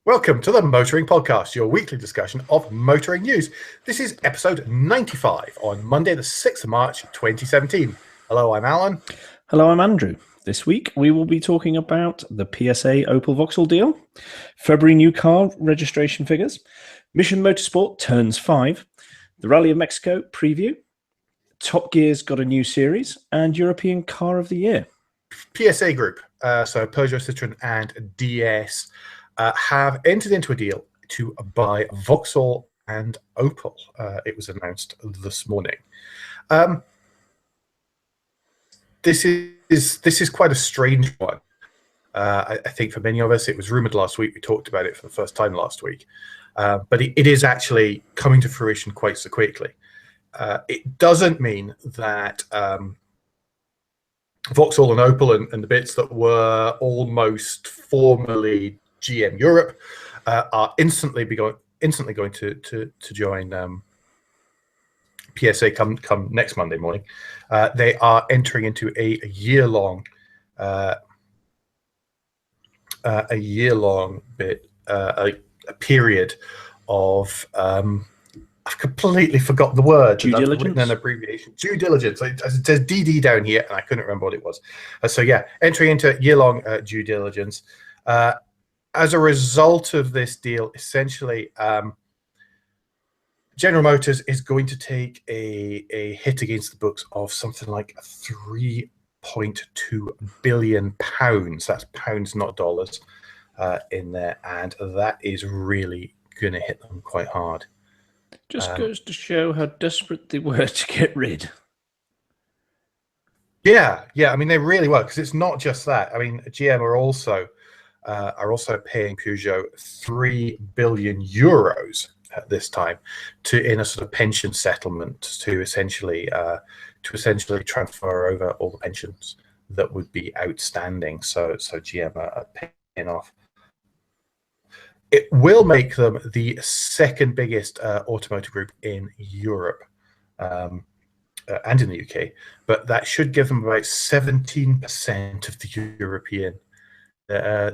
Welcome to the Motoring Podcast, your weekly discussion of motoring news. This is episode 95 on Monday, the 6th of March, 2017. Hello, I'm Alan. Hello, I'm Andrew. This week we will be talking about the PSA Opel Vauxhall deal, February new car registration figures, Mission Motorsport turns 5, the Rally of Mexico preview, Top Gear's got a new series, and European Car of the Year. PSA Group, so Peugeot, Citroën and DS, have entered into a deal to buy Vauxhall and Opel. It was announced this morning. This is quite a strange one. I think for many of us, it was rumored last week. We talked about it for the first time last week. But it is actually coming to fruition quite so quickly. It doesn't mean that Vauxhall and Opel and the bits that were almost formerly GM Europe are instantly going to join PSA come next Monday morning. They are entering into a year-long period of I've completely forgot the word. Due diligence? I've written an abbreviation. Due diligence. It says DD down here, and I couldn't remember what it was. So yeah, entering into year-long due diligence. As a result of this deal, essentially, General Motors is going to take a hit against the books of something like £3.2 billion. That's pounds, not dollars, in there, and that is really going to hit them quite hard. Just goes to show how desperate they were to get rid. Yeah. I mean, they really were, because it's not just that. I mean, GM are also paying Peugeot €3 billion at this time in a sort of pension settlement to essentially transfer over all the pensions that would be outstanding. So GM are paying off. It will make them the second biggest automotive group in Europe and in the UK, but that should give them about 17% of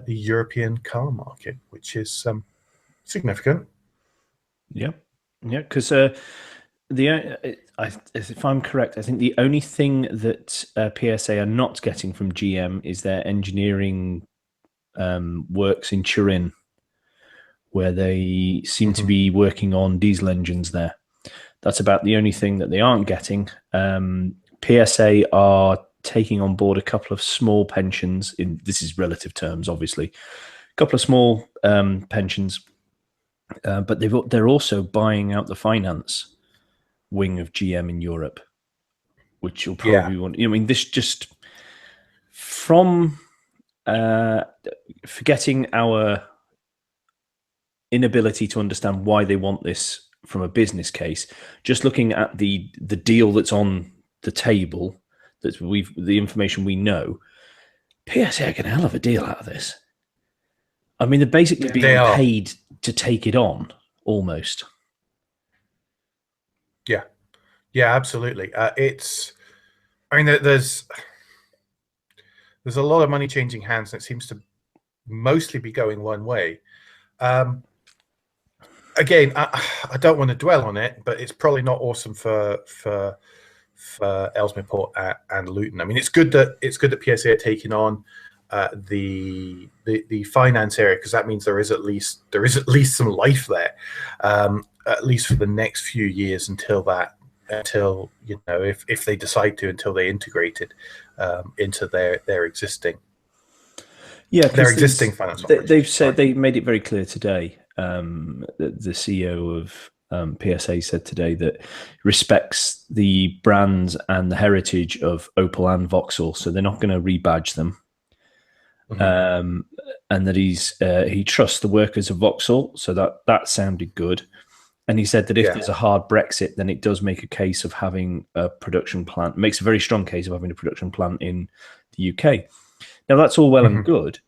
the European car market, which is significant. Yeah, because if I'm correct, I think the only thing that PSA are not getting from GM is their engineering works in Turin, where they seem to be working on diesel engines there. That's about the only thing that they aren't getting. PSA are taking on board a couple of small pensions. This is relative terms, obviously. A couple of small pensions. But they're also buying out the finance wing of GM in Europe, which you'll probably want. I mean, this just from forgetting our inability to understand why they want this from a business case, just looking at the deal that's on the table, the information we know, PSA get a hell of a deal out of this. I mean, they're basically being paid to take it on, almost. Yeah, absolutely. There's a lot of money changing hands, and it seems to mostly be going one way. Again, I don't want to dwell on it, but it's probably not awesome for Ellesmere Port and Luton. I mean, it's good that PSA are taking on the finance area, because that means there is at least some life there, at least for the next few years until if they decide to, until they integrate it into their existing finance. They've said, they made it very clear today. The CEO of PSA said today that respects the brands and the heritage of Opel and Vauxhall, so they're not going to rebadge them. And that he trusts the workers of Vauxhall, so that sounded good. And he said that if there's a hard Brexit, then it does make a case of having a production plant. It makes a very strong case of having a production plant in the UK. Now, that's all well and good,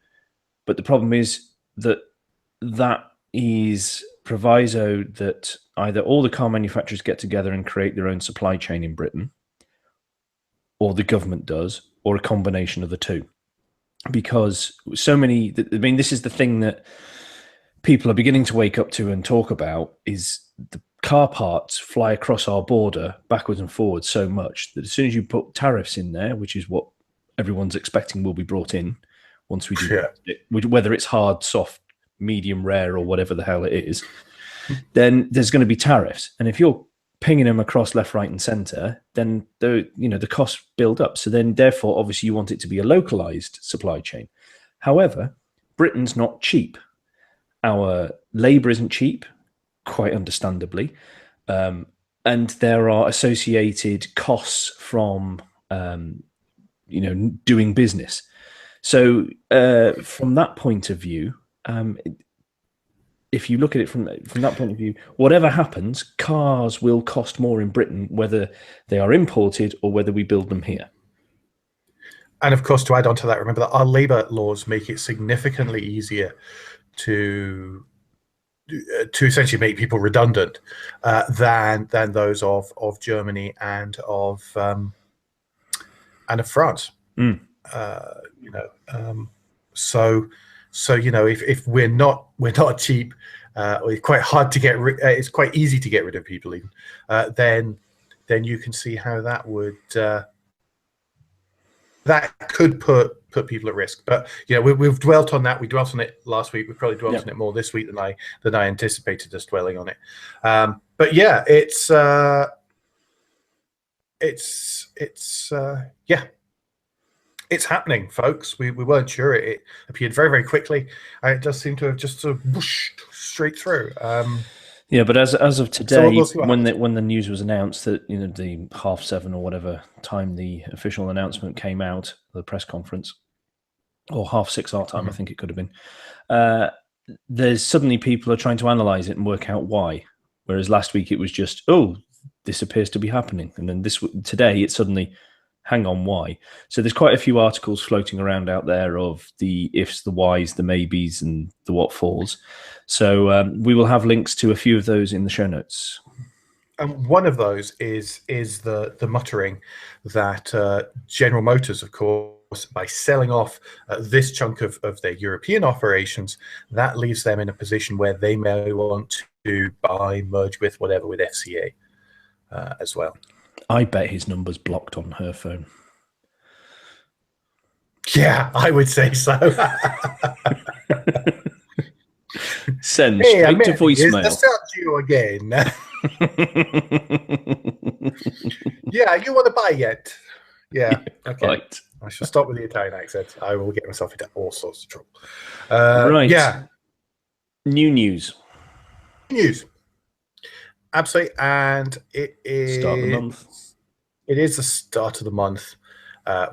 but the problem is that is proviso that either all the car manufacturers get together and create their own supply chain in Britain, or the government does, or a combination of the two. Because so many, I mean, this is the thing that people are beginning to wake up to and talk about is the car parts fly across our border backwards and forwards so much that as soon as you put tariffs in there, which is what everyone's expecting will be brought in once we do it, whether it's hard, soft, medium, rare, or whatever the hell it is, then there's going to be tariffs. And if you're pinging them across left, right, and center, then the costs build up. So then, therefore, obviously, you want it to be a localized supply chain. However, Britain's not cheap. Our labor isn't cheap, quite understandably, and there are associated costs from doing business. So from that point of view, if you look at it from that point of view, whatever happens, cars will cost more in Britain, whether they are imported or whether we build them here. And of course, to add on to that, remember that our labour laws make it significantly easier to essentially make people redundant than those of Germany and of France. So if we're not cheap, or it's quite hard to get it's quite easy to get rid of people even, then you can see how that would that could put people at risk. But we've dwelt on that. We dwelt on it last week. We probably dwelt on it more this week than I anticipated us dwelling on it. But yeah, it's happening, folks. We weren't sure. It appeared very, very quickly, and it does seem to have just sort of whooshed straight through. But as of today, we'll when the news was announced that the 7:30 or whatever time the official announcement came out, the press conference, or 6:30 our time, I think it could have been. There's suddenly people are trying to analyze it and work out why. Whereas last week it was just, this appears to be happening, and then today it's suddenly, hang on, why? So there's quite a few articles floating around out there of the ifs, the whys, the maybes, and the what falls. So we will have links to a few of those in the show notes. And one of those is the muttering that General Motors, of course, by selling off this chunk of their European operations, that leaves them in a position where they may want to merge with FCA as well. I bet his number's blocked on her phone. Yeah, I would say so. Send straight to voicemail. Is you again? Yeah, you want to buy yet? Yeah, okay. Right. I shall stop with the Italian accent. I will get myself into all sorts of trouble. Right. Yeah. News. Absolutely, and it is start of the month. It is the start of the month.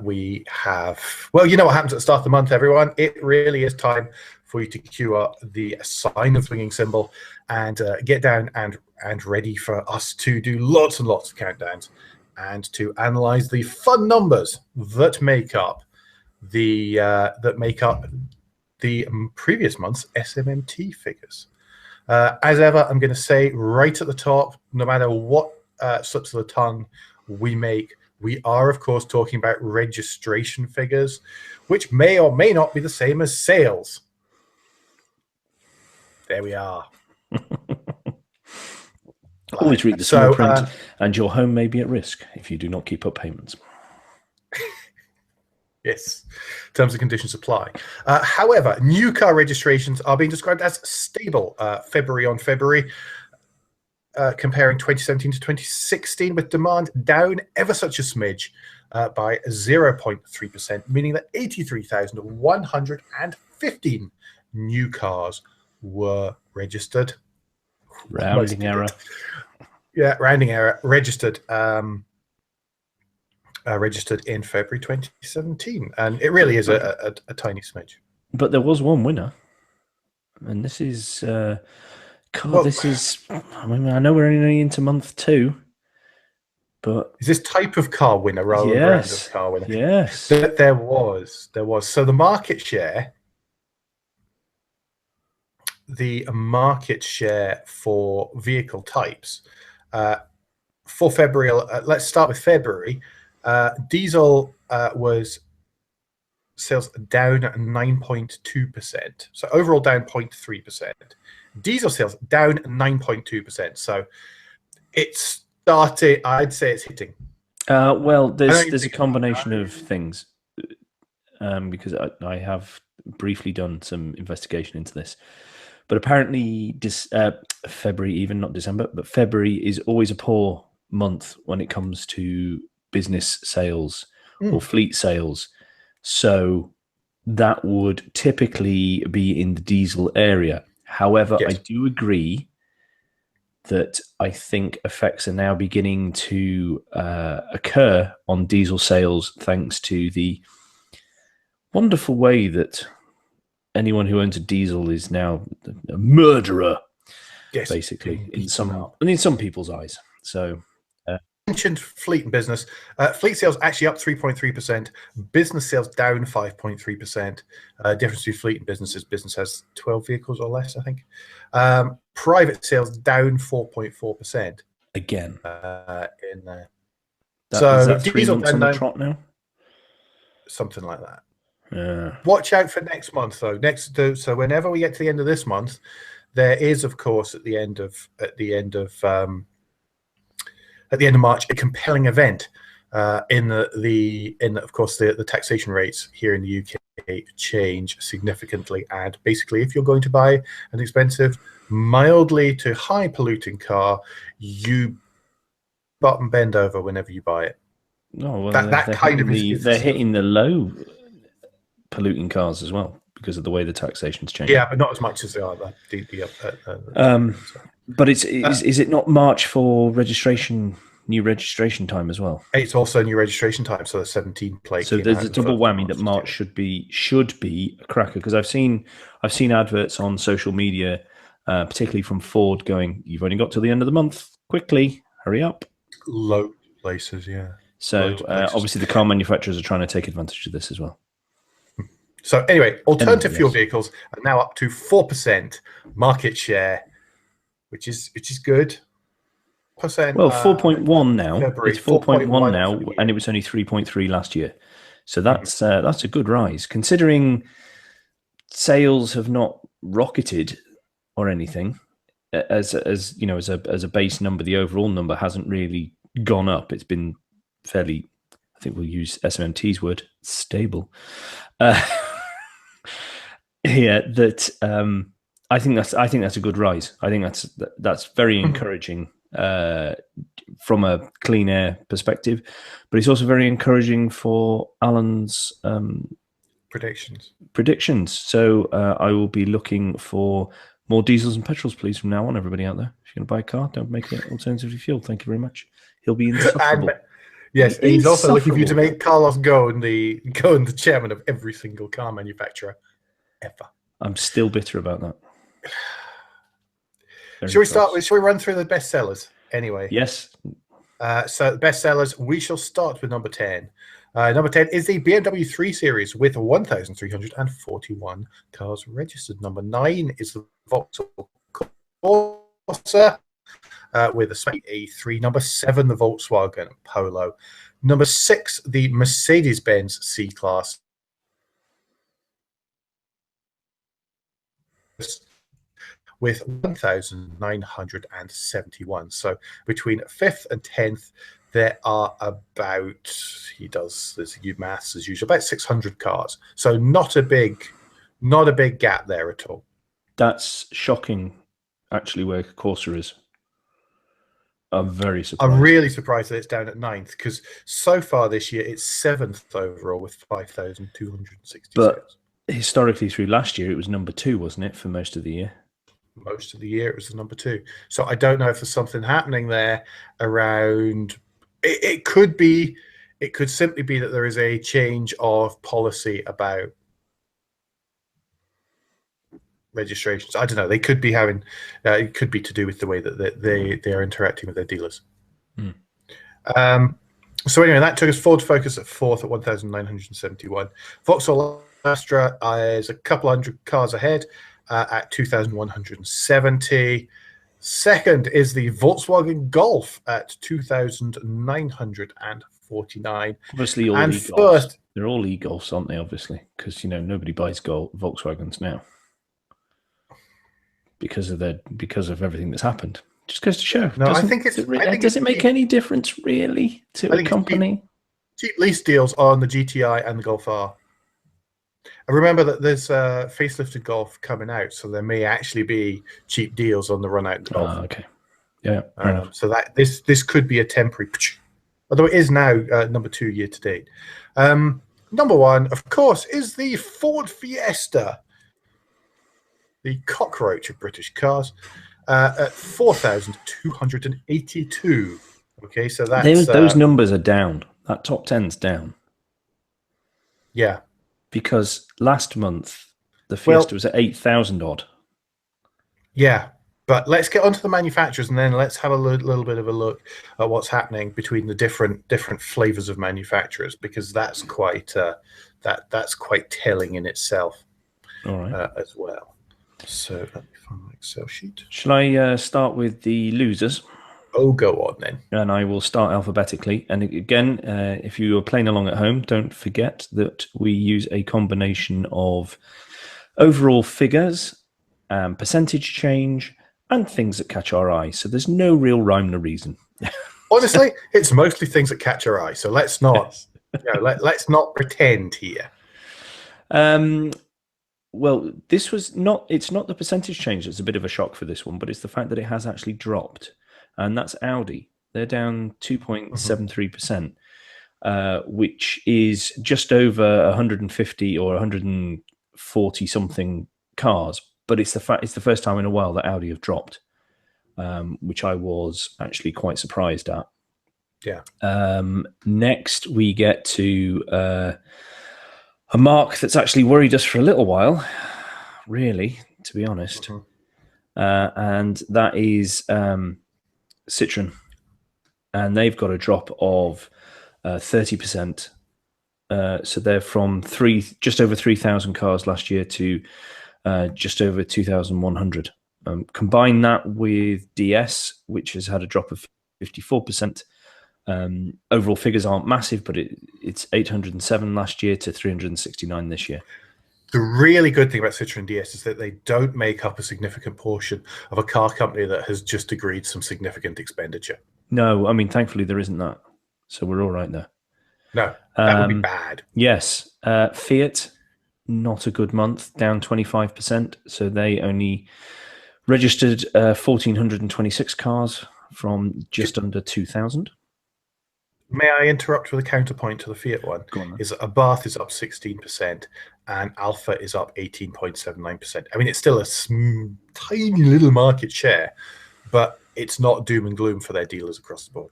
We have, well, you know what happens at the start of the month, everyone. It really is time for you to queue up the sign of swinging symbol and get down and ready for us to do lots and lots of countdowns and to analyze the fun numbers that make up the previous month's SMMT figures. As ever, I'm going to say right at the top, no matter what slips of the tongue we make, we are, of course, talking about registration figures, which may or may not be the same as sales. There we are. Always read the small print, and your home may be at risk if you do not keep up payments. Yes, terms and conditions apply. However, new car registrations are being described as stable February on February, comparing 2017 to 2016, with demand down ever such a smidge by 0.3%, meaning that 83,115 new cars were registered. Rounding error. Yeah, rounding error. Registered. Registered in February 2017, and it really is a tiny smidge. But there was one winner, and this is this is. I mean, I know we're only into month 2, but is this type of car winner rather than brand of car winner? Yes, there was. So the market share for vehicle types for February. Let's start with February. Diesel was sales down 9.2%. So overall down 0.3%. Diesel sales down 9.2%. So it's started. I'd say it's hitting. Well, there's a combination of things, because I have briefly done some investigation into this. But apparently, February, even not December, but February is always a poor month when it comes to business sales or fleet sales. So that would typically be in the diesel area. However, Yes. I do agree that I think effects are now beginning to occur on diesel sales thanks to the wonderful way that anyone who owns a diesel is now a murderer, Yes, basically, in some people's eyes. So, mentioned fleet and business. Fleet sales actually up 3.3%. Business sales down 5.3%. Difference between fleet and business is business has 12 vehicles or less, I think. Private sales down 4.4%. Again, in there. Is that 3 months on the trot now? Something like that. Watch out for next month, though. So whenever we get to the end of this month, there is, of course, at the end of March, a compelling event in of course the taxation rates here in the UK change significantly, and basically, if you're going to buy an expensive, mildly to high polluting car, you bottom bend over whenever you buy it. Oh well, they're hitting the low polluting cars as well because of the way the taxation's changing. Yeah, but not as much as they are. But is it not March for new registration time as well? It's also new registration time, so the 17 plate. So there's a double whammy that March should be a cracker, because I've seen adverts on social media, particularly from Ford, going, "You've only got till the end of the month. Quickly, hurry up." Low places, yeah. So obviously the car manufacturers are trying to take advantage of this as well. So anyway, alternative fuel vehicles are now up to 4% market share, which is good. Well, 4.1 now. It's 4.1 now, and it was only 3.3 last year. So that's a good rise, considering sales have not rocketed or anything. As a base number, the overall number hasn't really gone up. It's been fairly, I think we'll use SMMT's word, stable. I think that's a good rise. I think that's very encouraging from a clean air perspective, but it's also very encouraging for Alan's predictions. So I will be looking for more diesels and petrols, please, from now on. Everybody out there, if you're going to buy a car, don't make it alternatively fuel. Thank you very much. He'll be insufferable. Yes, he's also looking for you to make Carlos Ghosn the chairman of every single car manufacturer ever. I'm still bitter about that. Shall we run through the best sellers anyway? Yes. So the best sellers, we shall start with number 10. Number 10 is the BMW 3 Series with 1,341 cars registered. Number 9 is the Vauxhall Corsa with a Smart A3. Number 7, the Volkswagen Polo. Number 6, the Mercedes-Benz C-Class with 1,971. So between 5th and 10th, there are about, there's maths as usual, about 600 cars. So not a big gap there at all. That's shocking, actually, where Corsa is. I'm very surprised. I'm really surprised that it's down at 9th, because so far this year it's 7th overall with 5,266. But historically, through last year, it was number 2, wasn't it, for most of the year? Most of the year it was the number 2. So I don't know if there's something happening there around. It could simply be that there is a change of policy about registrations. I don't know. They could be having. It could be to do with the way that they are interacting with their dealers. So anyway, that took us Ford Focus at 4th at 1,971. Vauxhall Astra is a couple hundred cars ahead at 2,170. Second is the Volkswagen Golf at 2,904. 49. Obviously, all And e-golfs. first, They're all e-golfs, aren't they? Obviously, because nobody buys Volkswagens now because of everything that's happened. Just goes to show. no, I think it's. Does it make any difference really to a company? Cheap lease deals on the GTI and the Golf R. I remember that there's facelifted Golf coming out, so there may actually be cheap deals on the run out Golf. Okay, yeah, fair enough. So that this could be a temporary, although it is now number 2 year to date. Number 1, of course, is the Ford Fiesta, the cockroach of British cars, at 4,282. Okay, so that's those numbers are down. That top 10's down. Yeah, because last month the Fiesta was at 8,000 odd. Yeah, but let's get onto the manufacturers, and then let's have a little bit of a look at what's happening between the different flavors of manufacturers, because that's quite that's quite telling in itself. All right, as well. So let me find my Excel sheet. Shall I start with the losers? Oh, go on then. And I will start alphabetically. And again, if you are playing along at home, don't forget that we use a combination of overall figures, percentage change, and things that catch our eye. So there's no real rhyme or reason. Honestly, it's mostly things that catch our eye. So let's not, let's not pretend here. Well, this was not. It's not the percentage change that's a bit of a shock for this one, but it's the fact that it has actually dropped. And that's Audi. They're down 2.73%, which is just over 150 or 140 something cars. But it's the first time in a while that Audi have dropped, which I was actually quite surprised at. Yeah. Next, we get to a mark that's actually worried us for a little while, really, to be honest, and that is Citroen, and they've got a drop of 30%. So they're from just over 3,000 cars last year to just over 2,100. Combine that with DS, which has had a drop of 54%. Overall figures aren't massive, but it's 807 last year to 369 this year. The really good thing about Citroen DS is that they don't make up a significant portion of a car company that has just agreed some significant expenditure. No, I mean, thankfully there isn't that. So we're all right there. No, that would be bad. Yes. Fiat, not a good month, down 25%. So they only registered 1,426 cars from just under 2,000. May I interrupt with a counterpoint to the Fiat one? Go on, is Abarth is up 16% and Alpha is up 18.79%. I mean, it's still a tiny little market share, but it's not doom and gloom for their dealers across the board.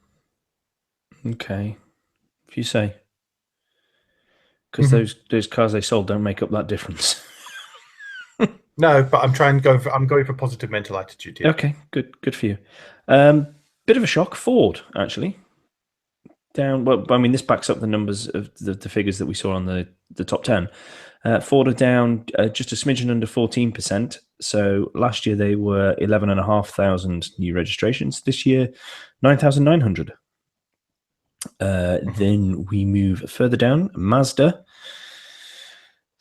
Okay, if you say, because those cars they sold don't make up that difference. No, but I'm going for positive mental attitude here. Okay, good for you. Bit of a shock, Ford actually. Down, well, I mean, this backs up the numbers of the figures that we saw on the top 10. Ford are down just a smidgen under 14%. So last year they were 11,500 new registrations. This year, 9,900. Then we move further down. Mazda,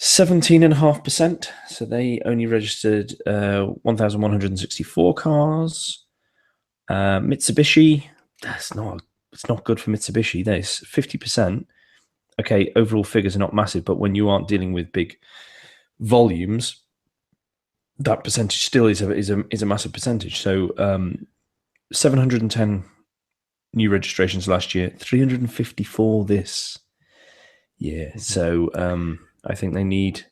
17.5%. So they only registered 1,164 cars. Mitsubishi, it's not good for Mitsubishi. There's 50%. Okay, overall figures are not massive, but when you aren't dealing with big volumes, that percentage still is a massive percentage. So 710 new registrations last year, 354 this year. So I think they need,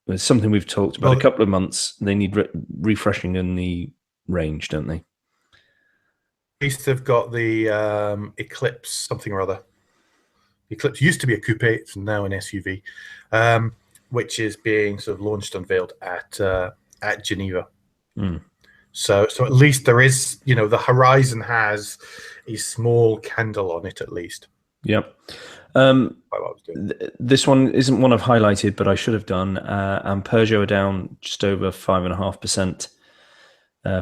it's something we've talked about a couple of months. They need refreshing in the range, don't they? At least they've got the Eclipse something or other. Eclipse used to be a coupe; it's now an SUV, which is being sort of launched, unveiled at Geneva. So at least there is, the horizon has a small candle on it at least. Yep. This one isn't one I've highlighted, but I should have done. And Peugeot are down just over 5.5%.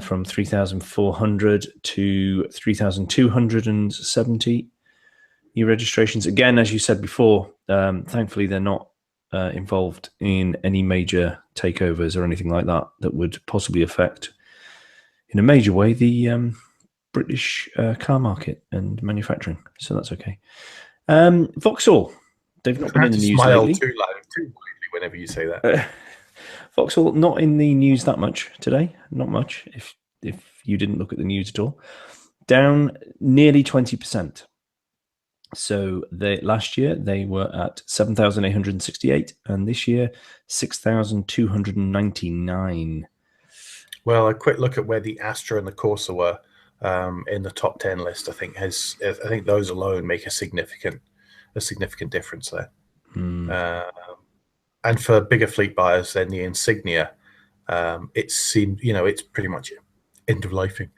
From 3,400 to 3,270. new registrations. Again, as you said before, thankfully they're not involved in any major takeovers or anything like that that would possibly affect, in a major way, the British car market and manufacturing. So that's okay. Vauxhall, they've not been in the news smile lately. too loud, too widely whenever you say that. Vauxhall not in the news that much today. Not much. If you didn't look at the news at all, down nearly 20%. So last year they were at 7,868, and this year 6,299. Well, a quick look at where the Astra and the Corsa were in the top 10 list. I think those alone make a significant difference there. And for bigger fleet buyers, then the Insignia, it seemed, it's pretty much end of lifing.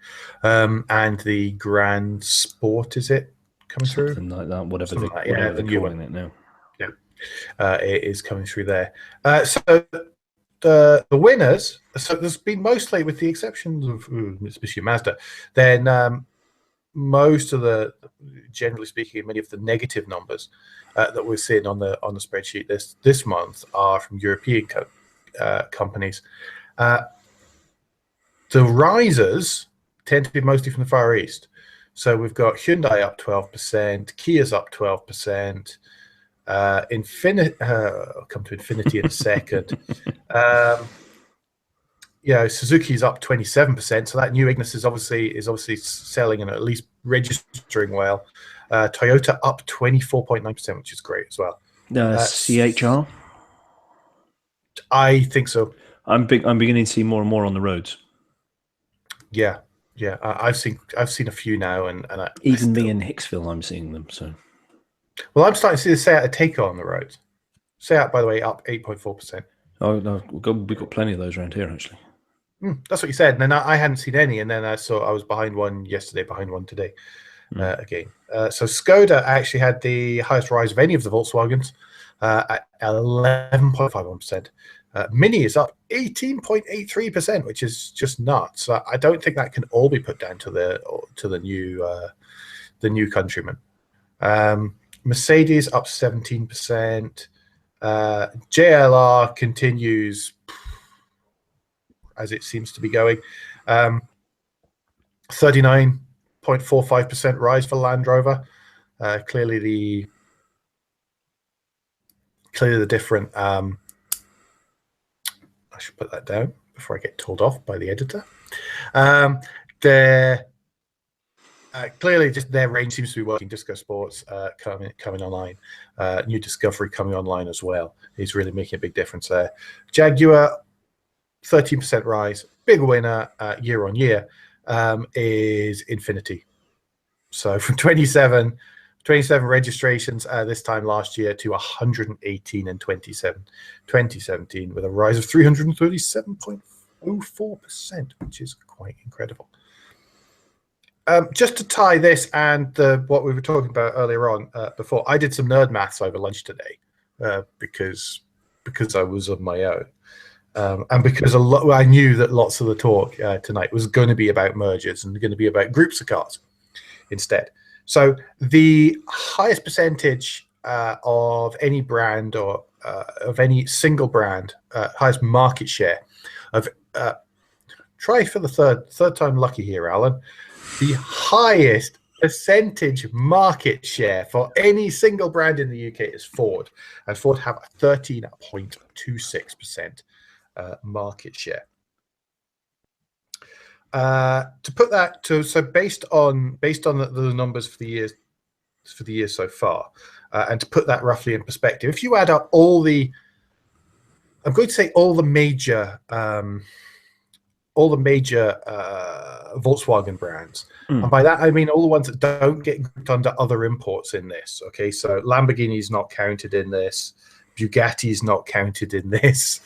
And the Grand Sport, is it coming through? Something like that, whatever Something they're calling it now. Yeah, it is coming through there. So the winners, so there's been mostly, with the exceptions of Mitsubishi Mazda, then most of the, generally speaking, many of the negative numbers that we're seeing on the spreadsheet this month are from European companies. The risers tend to be mostly from the Far East. So we've got Hyundai up 12%, Kia's up 12%, I'll come to Infinity in a second. Suzuki's up 27%. So that new Ignis is obviously selling and at least registering well. Toyota up 24.9%, which is great as well. CHR? I think so. I'm beginning to see more and more on the roads. Yeah. I've seen a few now, and even me in Hicksville, I'm seeing them. So, well, I'm starting to see the Seat Ateco on the roads. Seat, by the way, up 8.4%. Oh no, we've got plenty of those around here, actually. That's what you said. And then I hadn't seen any, and then I was behind one yesterday, behind one today. Again, so Skoda actually had the highest rise of any of the Volkswagens at 11.51%. Mini is up 18.83%, which is just nuts. I don't think that can all be put down to the new Countryman. Mercedes up 17%. JLR continues as it seems to be going. 39.45% rise for Land Rover. Clearly the different. I should put that down before I get told off by the editor. Clearly, just their range seems to be working. Disco Sports coming online, new Discovery coming online as well is really making a big difference there. Jaguar, 13% rise. Big winner year on year is Infinity. So from 27 registrations this time last year to 118 in 2017, with a rise of 337.04%, which is quite incredible. Just to tie this and what we were talking about earlier on before, I did some nerd maths over lunch today because I was on my own. And because I knew that lots of the talk tonight was going to be about mergers and going to be about groups of cars instead. So the highest percentage of any brand or of any single brand, highest market share of, try for the third time lucky here, Alan, the highest percentage market share for any single brand in the UK is Ford. And Ford have a 13.26% market share. To put that so based on the numbers for the years so far, and to put that roughly in perspective, if you add up all the major Volkswagen brands, and by that I mean all the ones that don't get grouped under other imports in this. Okay, so Lamborghini's not counted in this, Bugatti's not counted in this,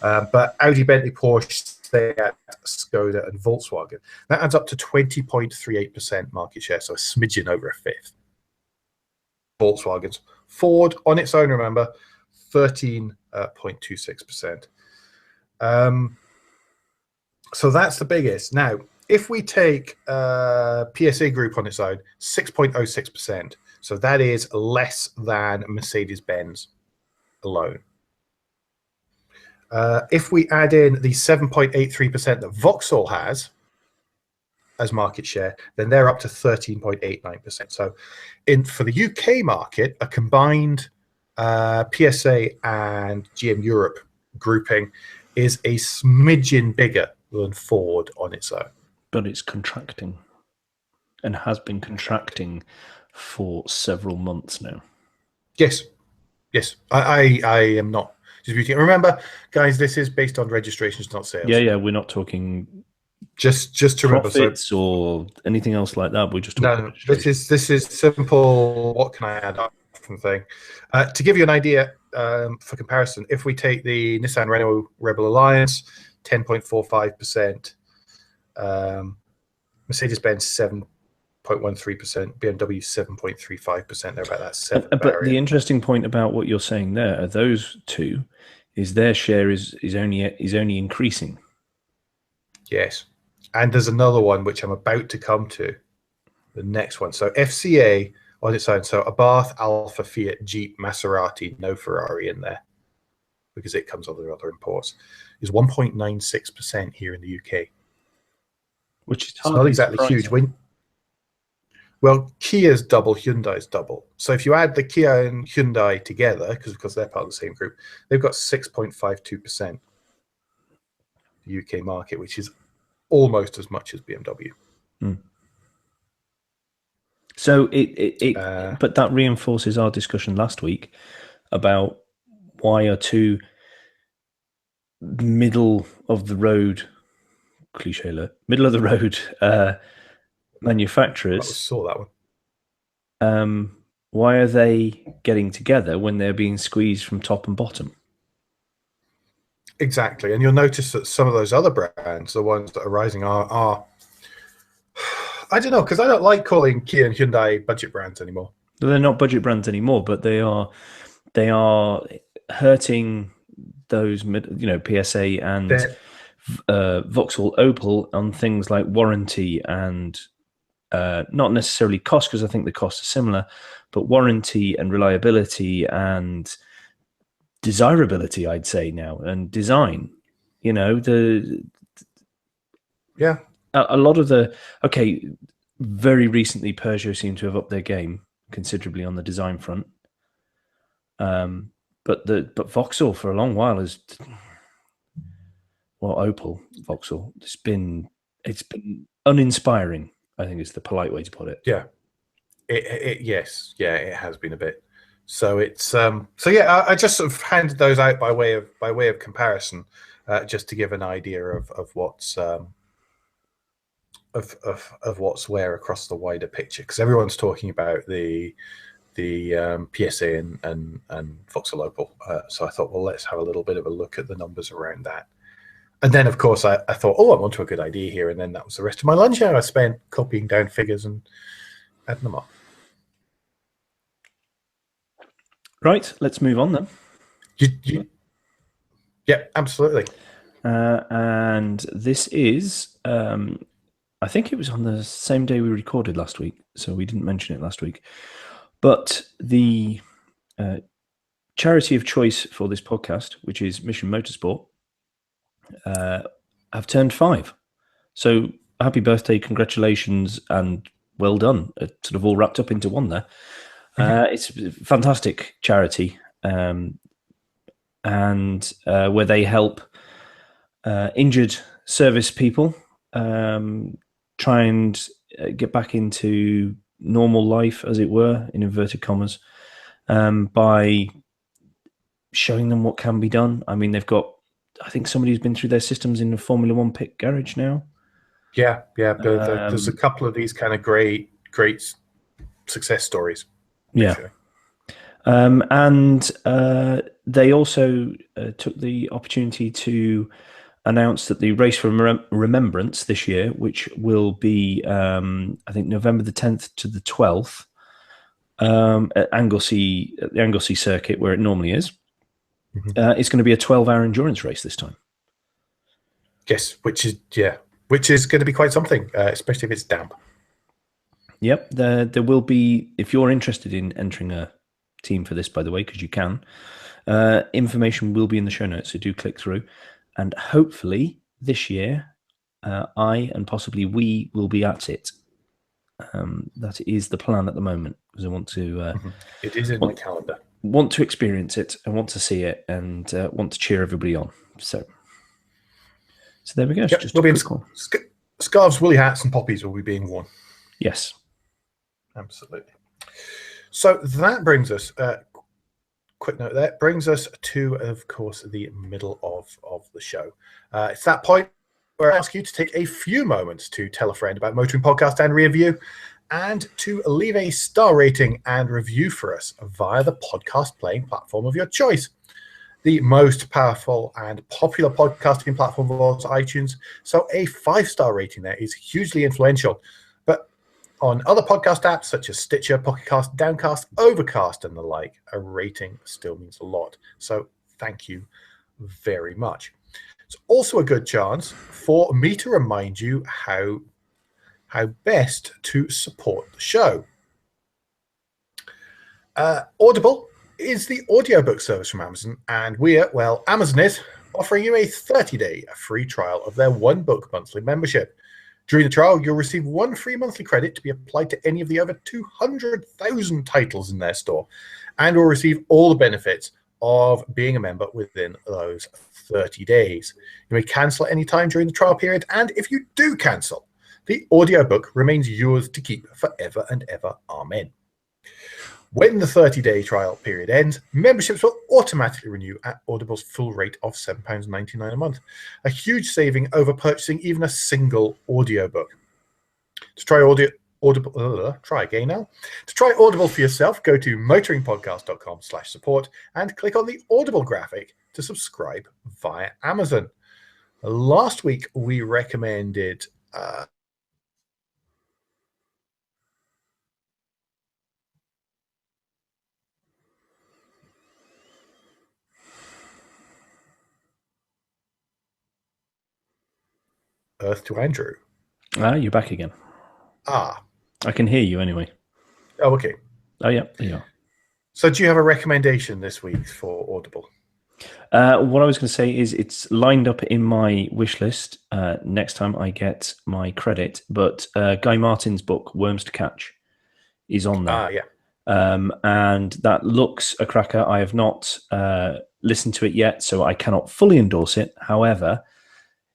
but Audi, Bentley, Porsche, Seat, Skoda, and Volkswagen. That adds up to 20.38% market share, so a smidgen over a fifth. Volkswagens. Ford, on its own, remember, 13.26%. So that's the biggest. Now, if we take PSA Group on its own, 6.06%. So that is less than Mercedes-Benz alone. If we add in the 7.83% that Vauxhall has as market share, then they're up to 13.89%. So for the UK market, a combined PSA and GM Europe grouping is a smidgen bigger than Ford on its own. But it's contracting and has been contracting for several months now. Yes. I am not disputing. Remember, guys, this is based on registrations, not sales. Yeah, we're not talking just to remember, profits or anything else like that. We're just talking this is simple. What can I add up from thing? To give you an idea, for comparison, if we take the Nissan Renault Rebel Alliance, 10.45%, Mercedes-Benz 7.13%, BMW 7.35%. They're about that 7. But the interesting point about what you're saying there are those two is their share is only increasing. Yes. And there's another one which I'm about to come to, the next one. So FCA on its own. So Abarth, Alfa, Fiat, Jeep, Maserati, no Ferrari in there because it comes under other imports, is 1.96% here in the UK. Which is not exactly surprising. Huge. Well, Kia's double, Hyundai's double. So if you add the Kia and Hyundai together, because they're part of the same group, they've got 6.52% the UK market, which is almost as much as BMW. So but that reinforces our discussion last week about why are two middle of the road manufacturers. I saw that one. Why are they getting together when they're being squeezed from top and bottom? Exactly, and you'll notice that some of those other brands, the ones that are rising, are I don't know, because I don't like calling Kia and Hyundai budget brands anymore. They're not budget brands anymore, but they are hurting those PSA and Vauxhall Opel on things like warranty and not necessarily cost, because I think the costs are similar, but warranty and reliability and desirability, I'd say now, and design. A lot of very recently Peugeot seem to have upped their game considerably on the design front. But Vauxhall for a long while is Vauxhall. It's been uninspiring, I think is the polite way to put it. Yeah. It has been a bit. So it's I just sort of handed those out by way of comparison, just to give an idea of what's of what's where across the wider picture, because everyone's talking about the PSA and Vauxhall Opel. So I thought, well, let's have a little bit of a look at the numbers around that. And then, of course, I thought, I'm onto a good idea here. And then that was the rest of my lunch hour I spent copying down figures and adding them up. Right, let's move on then. Yeah, absolutely. And this is, I think it was on the same day we recorded last week, so we didn't mention it last week. But the charity of choice for this podcast, which is Mission Motorsport, have turned 5. So happy birthday, congratulations, and well done. It sort of all wrapped up into one there. It's a fantastic charity, and where they help injured service people try and get back into normal life, as it were, in inverted commas, by showing them what can be done. I mean, they've got, I think somebody's been through their systems in the Formula One pit garage now. Yeah. There's a couple of these kind of great success stories. Yeah. Sure. And they also took the opportunity to announce that the Race for Remembrance this year, which will be, I think, November the 10th to the 12th, at the Anglesey circuit, where it normally is, it's going to be a 12-hour endurance race this time. Yes, which is going to be quite something, especially if it's damp. Yep, there will be, if you're interested in entering a team for this, by the way, because you can, information will be in the show notes, so do click through. And hopefully this year, I and possibly we will be at it. That is the plan at the moment, because I want to... It is in my calendar. Want to experience it, and want to see it, and want to cheer everybody on. So there we go. Yep, Just we'll be in scarves, woolly hats, and poppies will be being worn. Yes. Absolutely. So that brings us, quick note there, brings us to, of course, the middle of the show. It's that point where I ask you to take a few moments to tell a friend about Motoring Podcast and Review, and to leave a star rating and review for us via the podcast playing platform of your choice. The most powerful and popular podcasting platform of all is iTunes, so a 5-star rating there is hugely influential. But on other podcast apps such as Stitcher, Pocket Cast, Downcast, Overcast, and the like, a rating still means a lot. So thank you very much. It's also a good chance for me to remind you how best to support the show. Audible is the audiobook service from Amazon, and Amazon is offering you a 30-day free trial of their one-book monthly membership. During the trial, you'll receive 1 free monthly credit to be applied to any of the over 200,000 titles in their store, and will receive all the benefits of being a member within those 30 days. You may cancel at any time during the trial period, and if you do cancel, the audiobook remains yours to keep forever and ever. Amen. When the 30-day trial period ends, memberships will automatically renew at Audible's full rate of £7.99 a month, a huge saving over purchasing even a single audiobook. To try Audible, try again now. To try Audible for yourself, go to motoringpodcast.com/support and click on the Audible graphic to subscribe via Amazon. Last week, we recommended Earth to Andrew. You're back again. I can hear you anyway. Oh, okay. Oh, yeah, there you are. So do you have a recommendation this week for Audible? What I was going to say is it's lined up in my wish list next time I get my credit, but Guy Martin's book, Worms to Catch, is on there. Yeah. And that looks a cracker. I have not listened to it yet, so I cannot fully endorse it. However,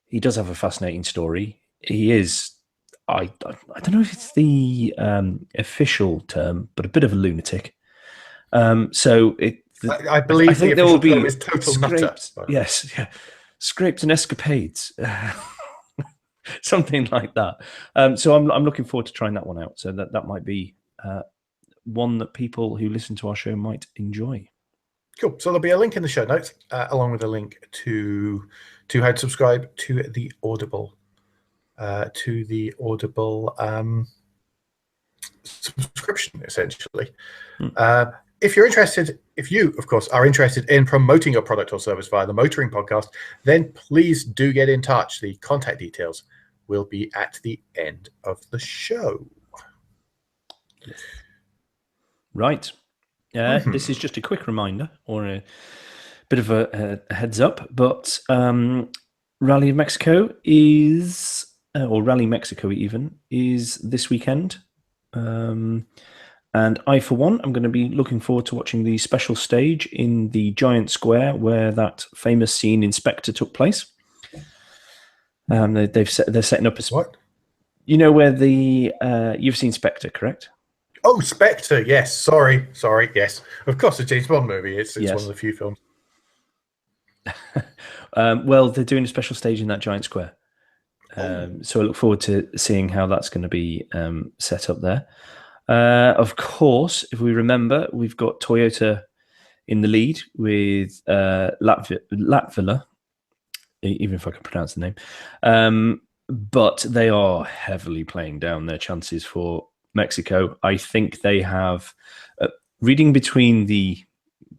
he does have a fascinating story. He is, I don't know if it's the official term, but a bit of a lunatic. I believe think there will be total nutter. Yes, yeah, scrapes and escapades, something like that. So I'm looking forward to trying that one out. So that might be one that people who listen to our show might enjoy. Cool. So there'll be a link in the show notes, along with a link to how to subscribe to the Audible subscription, essentially. If you, of course, are interested in promoting your product or service via the Motoring Podcast, then please do get in touch. The contact details will be at the end of the show. Right. This is just a quick reminder, or a bit of a heads up, but Rally of Mexico is, or Rally Mexico even, is this weekend. And I, for one, am going to be looking forward to watching the special stage in the giant square where that famous scene in Spectre took place. They're setting up a... What? You know where the... you've seen Spectre, correct? Oh, Spectre, yes. Sorry, yes. Of course, a James Bond movie. It's yes. One of the few films. Well, they're doing a special stage in that giant square. So I look forward to seeing how that's going to be set up there. Of course, if we remember, we've got Toyota in the lead with Latvala, even if I can pronounce the name. But they are heavily playing down their chances for Mexico. I think they have, reading between the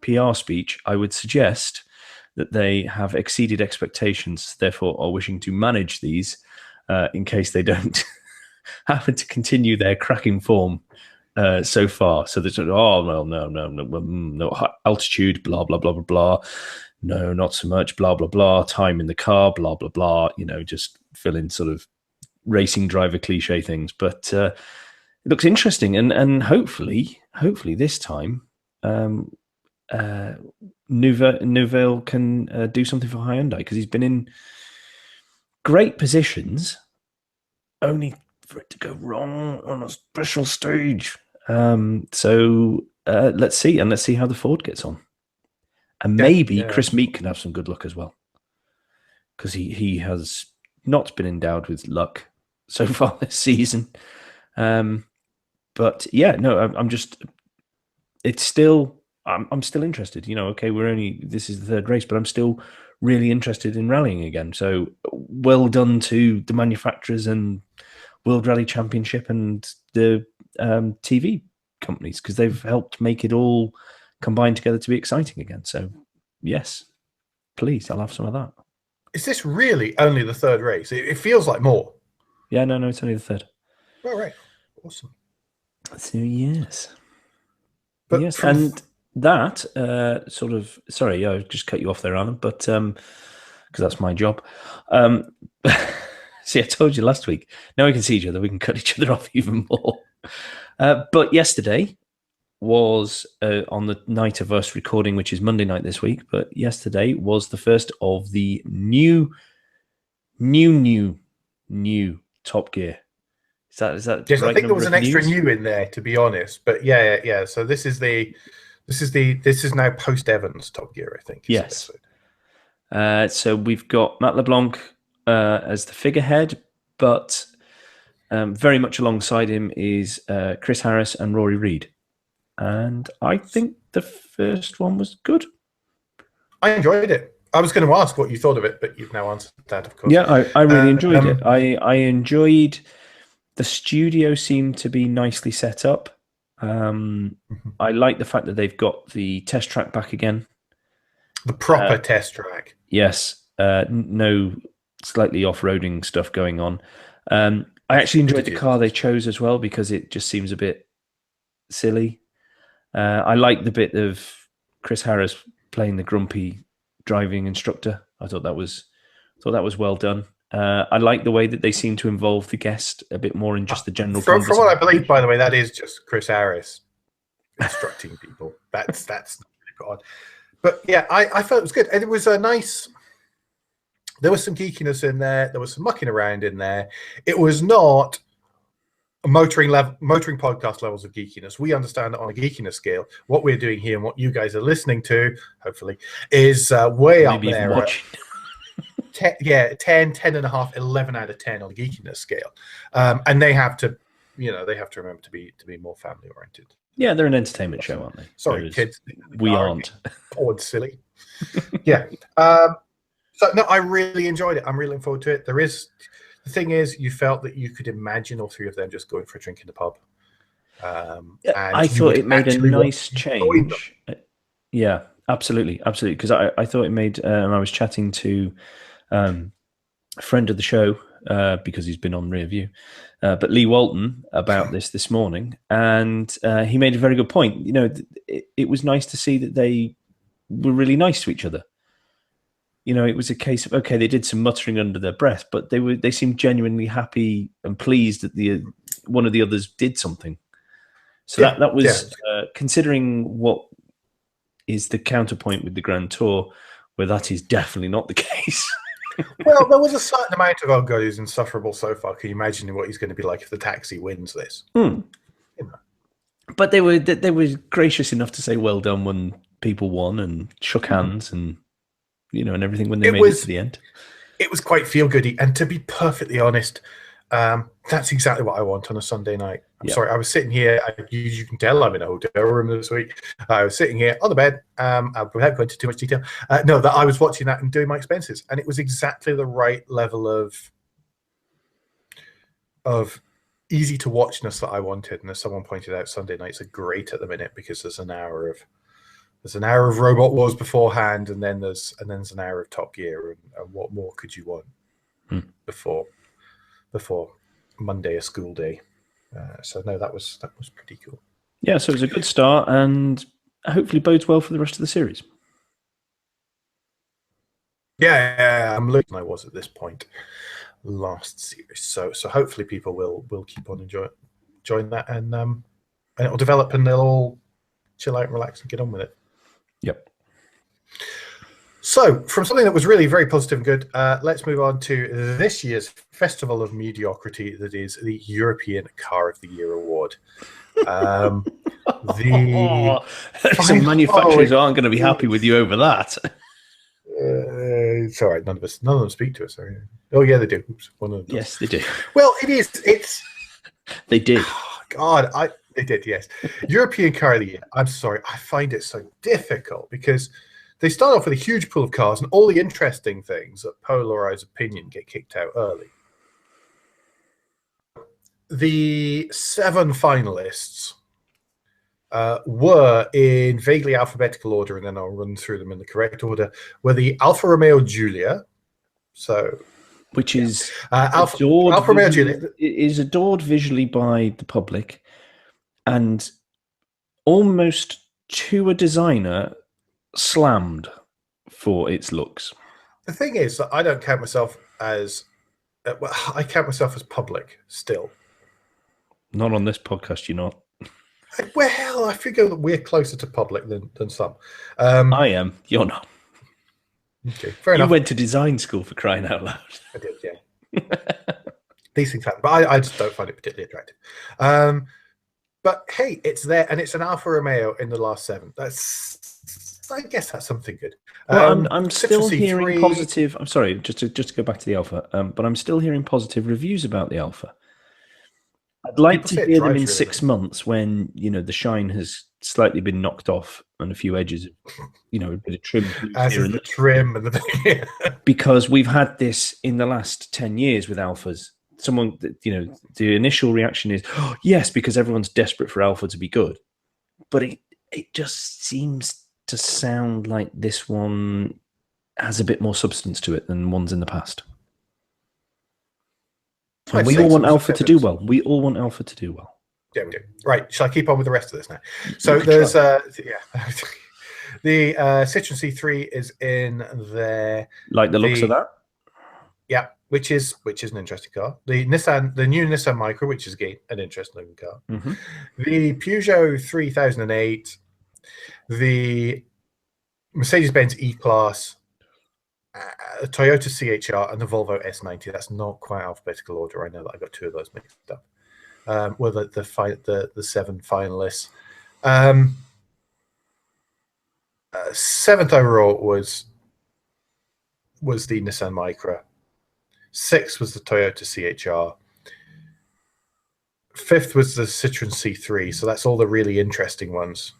PR speech, I would suggest that they have exceeded expectations, therefore are wishing to manage these in case they don't happen to continue their cracking form so far. So there's no altitude, blah blah blah blah blah. No, not so much, blah blah blah. Time in the car, blah blah blah. Just fill in sort of racing driver cliche things. But it looks interesting, and hopefully this time Neuville can do something for Hyundai, because he's been in great positions, only for it to go wrong on a special stage. So let's see how the Ford gets on, and maybe Chris Meek can have some good luck as well, because he has not been endowed with luck so far this season. But yeah, no, I'm still interested. Okay, this is the third race, but I'm still really interested in rallying again. So well done to the manufacturers and World Rally Championship and the TV companies, because they've helped make it all combine together to be exciting again. So yes, please, I'll have some of that. Is this really only the third race? It feels like more. Yeah, no, it's only the third. Oh, right. Awesome. So yes. But yes, and that sort of, sorry, I just cut you off there, Alan, but because that's my job. See, I told you last week, now we can see each other, we can cut each other off even more. But yesterday was on the night of us recording, which is Monday night this week, but yesterday was the first of the new Top Gear. Is that yes, right? I think there was an extra new in there, to be honest. But yeah. So this is now post Evans Top Gear, I think. Yes. So we've got Matt LeBlanc as the figurehead, but very much alongside him is Chris Harris and Rory Reid. And I think the first one was good. I enjoyed it. I was going to ask what you thought of it, but you've now answered that, of course. Yeah, I really enjoyed it. I enjoyed the studio, seemed to be nicely set up. I like the fact that they've got the test track back again. The proper test track. Yes. No slightly off-roading stuff going on. I actually enjoyed the car they chose as well, because it just seems a bit silly. I like the bit of Chris Harris playing the grumpy driving instructor. I thought that was well done. I like the way that they seem to involve the guest a bit more in just the general From what I believe, by the way, that is just Chris Harris instructing people. That's God. But yeah, I felt it was good. And it was a nice. There was some geekiness in there. There was some mucking around in there. It was not a motoring podcast levels of geekiness. We understand that on a geekiness scale, what we're doing here and what you guys are listening to, hopefully, is way up there. 10 and a half, 11 out of 10 on the geekiness scale. And they have to remember to be more family oriented. Yeah, they're an entertainment show, aren't they? Sorry, kids. We aren't. Bored silly. Yeah. So no, I really enjoyed it. I'm really looking forward to it. The thing is, you felt that you could imagine all three of them just going for a drink in the pub. I thought it made a nice change. Yeah, absolutely. Because I thought it made, and I was chatting to a friend of the show, because he's been on Rear View, but Lee Walton, about this morning, and he made a very good point. It was nice to see that they were really nice to each other. It was a case of, okay, they did some muttering under their breath, but they seemed genuinely happy and pleased that one of the others did something. So that was considering what is the counterpoint with the Grand Tour, where that is definitely not the case. Well, there was a certain amount of, oh God, he's insufferable so far. Can you imagine what he's going to be like if the taxi wins this? But they were gracious enough to say well done when people won, and shook hands and and everything when they made it to the end. It was quite feel-goody, and to be perfectly honest, that's exactly what I want on a Sunday night. I'm sorry, I was sitting here. You can tell I'm in a hotel room this week. I was sitting here on the bed, without going into too much detail. That I was watching that and doing my expenses, and it was exactly the right level of easy to watchness that I wanted. And as someone pointed out, Sunday nights are great at the minute because there's an hour of Robot Wars beforehand, and then there's an hour of Top Gear, and what more could you want before Monday a school day. So no, that was pretty cool. Yeah, so it was a good start, and hopefully bodes well for the rest of the series. Yeah, I'm looking. I was at this point last series, so hopefully people will keep on enjoying that, and it'll develop, and they'll all chill out and relax and get on with it. Yep. So, from something that was really very positive and good, let's move on to this year's Festival of Mediocrity, that is the European Car of the Year Award. Some manufacturers aren't going to be happy with you over that. It's all right. None of them speak to us. Oh, yeah, they do. Oops, one of them does. Yes, they do. Well, it is. It's. They did. Oh, God, they did. Yes, European Car of the Year. I'm sorry, I find it so difficult because they start off with a huge pool of cars, and all the interesting things that polarize opinion get kicked out early. The 7 finalists were in vaguely alphabetical order, and then I'll run through them in the correct order. Were the Alfa Romeo Giulia, which is Alfa Romeo Giulia is adored visually by the public, and almost to a designer slammed for its looks. The thing is that I don't count myself as I count myself as public still. Not on this podcast, you're not. Well, I figure that we're closer to public than some. I am. You're not. Okay, fair enough. You went to design school, for crying out loud. I did, yeah. These things happen, but I just don't find it particularly attractive. But hey, it's there, and it's an Alfa Romeo in the last 7. I guess that's something good. Well, I'm still hearing positive. I'm sorry, just to go back to the Alfa, but I'm still hearing positive reviews about the Alfa. I'd like to hear them in 6 months when the shine has slightly been knocked off and a few edges, a bit of trim. As is the trim and the because we've had this in the last 10 years with Alphas. Someone, the initial reaction is, oh, yes, because everyone's desperate for Alfa to be good. But it just seems to sound like this one has a bit more substance to it than ones in the past. And we all want Alfa to do well. We all want Alfa to do well. Yeah, we do. Right. Shall I keep on with the rest of this now? So there's the Citroen C3 is in there. Like the looks of that? Yeah, which is an interesting car. The new Nissan Micra, which is again an interesting looking car. Mm-hmm. The Peugeot 3008, the Mercedes-Benz E-Class, a Toyota CHR, and the Volvo S90. That's not quite alphabetical order. I know that I got 2 of those mixed up. Were the 7 finalists. 7th overall was the Nissan Micra. 6th was the Toyota CHR. 5th was the Citroen C3. So that's all the really interesting ones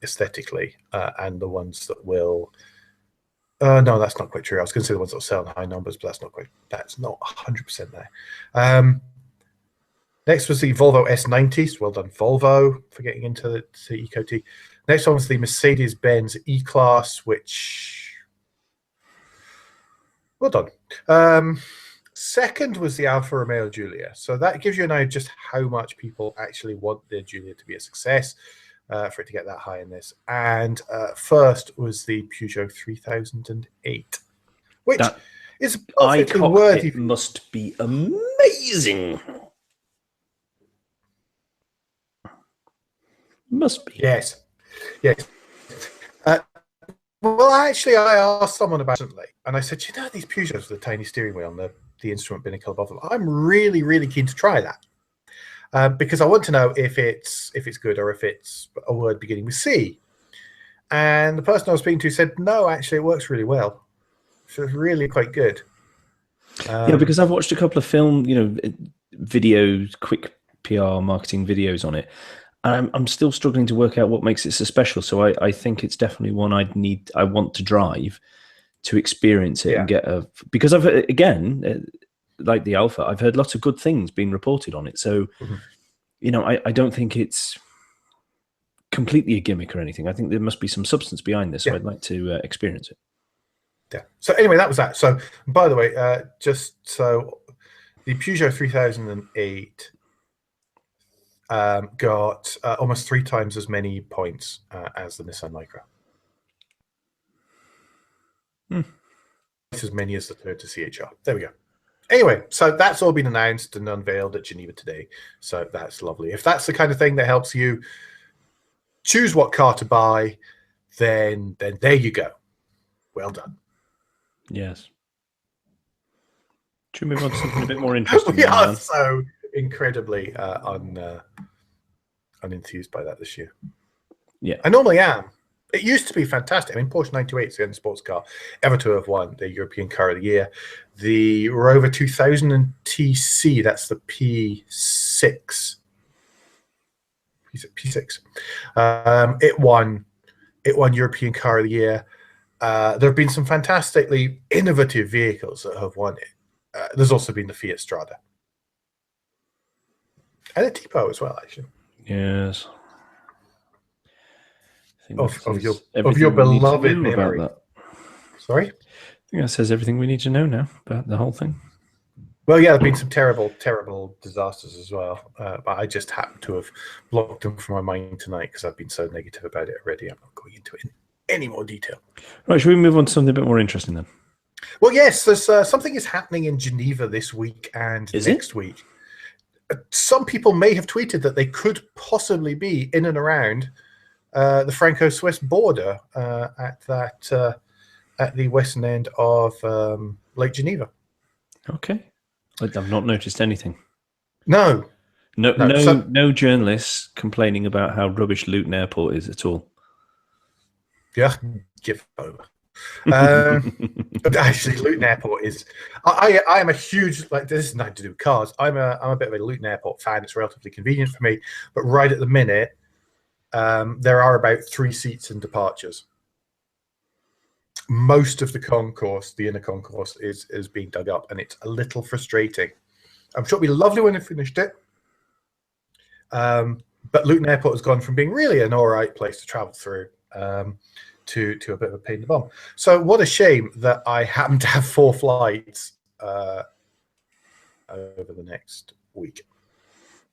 aesthetically, and the ones that will. No, that's not quite true. I was going to say the ones that will sell in high numbers, but that's not 100% there. Next was the Volvo S90. Well done, Volvo, for getting into the EcoT. Next one was the Mercedes-Benz E-Class, which... Well done. Second was the Alfa Romeo Giulia. So that gives you an idea just how much people actually want their Giulia to be a success, for it to get that high in this. And first was the Peugeot 3008, which is perfectly worthy. It must be amazing. Must be. Yes. Well, actually, I asked someone about it, and I said, these Peugeots with the tiny steering wheel and the instrument binnacle above them, I'm really, really keen to try that. Because I want to know if it's good or if it's a word beginning with C. And the person I was speaking to said, no, actually, it works really well. So it's really quite good. Yeah, because I've watched a couple of film, videos, quick PR marketing videos on it. And I'm still struggling to work out what makes it so special. So I think it's definitely one I want to drive to experience it and get because I've, again, like the Alfa, I've heard lots of good things being reported on it. So, I don't think it's completely a gimmick or anything. I think there must be some substance behind this. So I'd like to experience it. Yeah. So anyway, that was that. So by the way, just so The Peugeot 3008 got almost 3 times as many points as the Nissan Micra. As many as the Toyota CHR. There we go. Anyway, so that's all been announced and unveiled at Geneva today. So that's lovely. If that's the kind of thing that helps you choose what car to buy, then there you go. Well done. Yes. Should we move on to something a bit more interesting? We are so incredibly unenthused by that this year. Yeah. I normally am. It used to be fantastic. I mean, Porsche 928 is the only sports car ever to have won the European Car of the Year. The Rover 2000 and TC, that's the P6. P6. It won European Car of the Year. There have been some fantastically innovative vehicles that have won it. There's also been the Fiat Strada. And a Tipo as well, actually. Yes. Of your beloved memory. Sorry? I think that says everything we need to know now about the whole thing. Well, yeah, there have been some terrible, terrible disasters as well. But I just happen to have blocked them from my mind tonight because I've been so negative about it already. I'm not going into it in any more detail. Right, should we move on to something a bit more interesting then? Well, yes, there's something is happening in Geneva this week and next week. Some people may have tweeted that they could possibly be in and around the Franco-Swiss border at the western end of Lake Geneva. Okay, I've not noticed anything. No journalists complaining about how rubbish Luton Airport is at all. Yeah, give over. But actually, Luton Airport is. I am a huge this is nothing to do with cars. I'm a bit of a Luton Airport fan. It's relatively convenient for me, but right at the minute, there are about 3 seats in departures. Most of the concourse, the inner concourse, is being dug up, and it's a little frustrating. I'm sure it'll be lovely when they finished it. But Luton Airport has gone from being really an all right place to travel through to a bit of a pain in the bum. So what a shame that I happen to have 4 flights over the next week.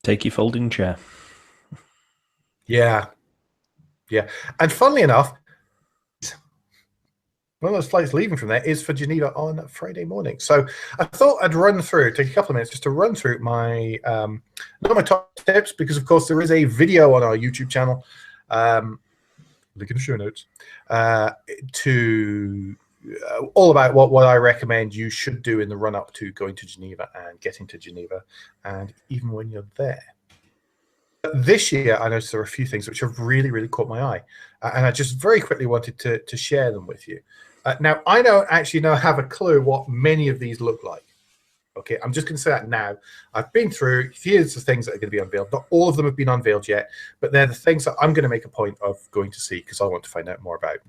Take your folding chair. Yeah. And funnily enough, one of those flights leaving from there is for Geneva on Friday morning. So I thought I'd take a couple of minutes just to run through my not my top tips, because of course there is a video on our YouTube channel, link in the show notes, to all about what I recommend you should do in the run up to going to Geneva and getting to Geneva, and even when you're there. This year, I noticed there are a few things which have really, really caught my eye, and I just very quickly wanted to share them with you. Now, I don't actually have a clue what many of these look like. Okay, I'm just going to say that now. I've been through, here's the things that are going to be unveiled. Not all of them have been unveiled yet, but they're the things that I'm going to make a point of going to see because I want to find out more about.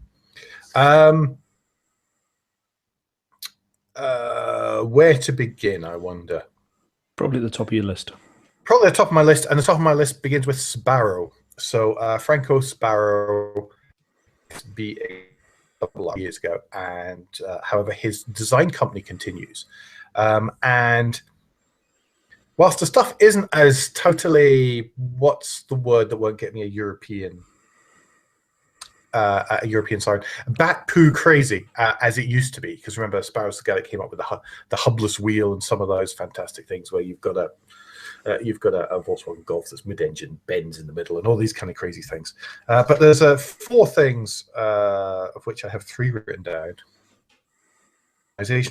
Where to begin, I wonder? Probably at the top of your list. Probably at the top of my list, and the top of my list begins with Sbarro. So Franco Sbarro be a couple of years ago, and however, his design company continues. And whilst the stuff isn't as totally, what's the word that won't get me a European side, bat poo crazy as it used to be, because remember, Sbarro's the guy that came up with the hubless wheel and some of those fantastic things where you've got a Volkswagen Golf that's mid-engine, bends in the middle, and all these kind of crazy things. But there's 4 things, of which I have 3 written down.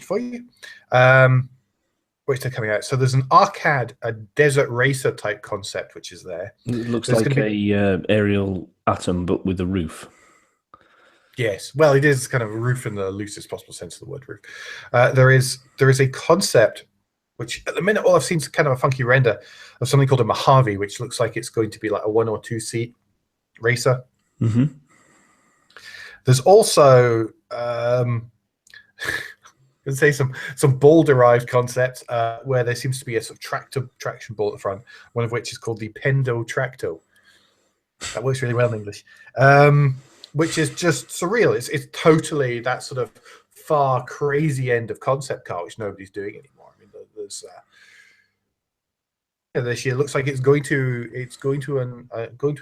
For you, which they're coming out. So there's an arcade, a desert racer type concept, which is there. It looks like a aerial Atom, but with a roof. Yes, well, it is kind of a roof in the loosest possible sense of the word roof. There is a concept, which at the minute all I've seen is kind of a funky render of something called a Mojave, which looks like it's going to be like a 1 or 2 seat racer. Mm-hmm. There's also let's say some ball-derived concepts where there seems to be a sort of traction ball at the front, one of which is called the Pendo Tracto. That works really well in English. Which is just surreal. It's totally that sort of far crazy end of concept car, which nobody's doing anymore. I mean, this year looks like it's going to